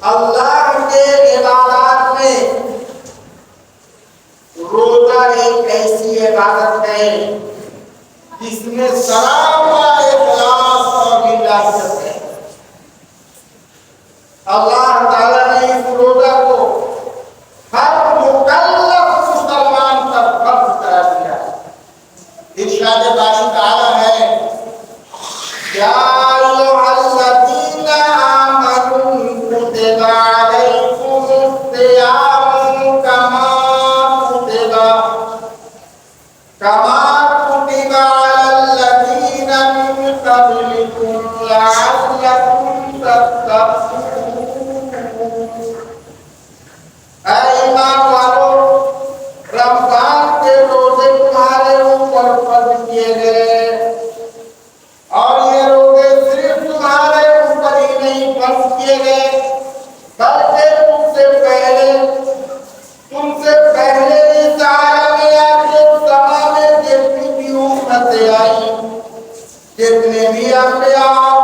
اللہ کے عبادات میں روزہ ایک ایسی عبادت ہے جس میں سراپا اخلاص اور للہیت ہے۔ اللہ تعالیٰ نے اس روزہ کو ہر مکلف مسلمان پر فرض قرار دیا ہے۔ ارشاد باری تعالیٰ ہے یا ایھا الذین آمنوا کتب علیکم الصیام کما کتب علی الذین من قبلکم لعلکم تتقون۔ اے ایمان والو، رمضان کے روزے تمہارے اوپر فرض کیے گئے، اور یہ روزے صرف تمہارے اوپر ہی نہیں فرض کیے گئے بلکہ تم سے پہلے اس عالم آخر زمانے میں جتنی بھی امتیں آئی، جتنے بھی انبیاء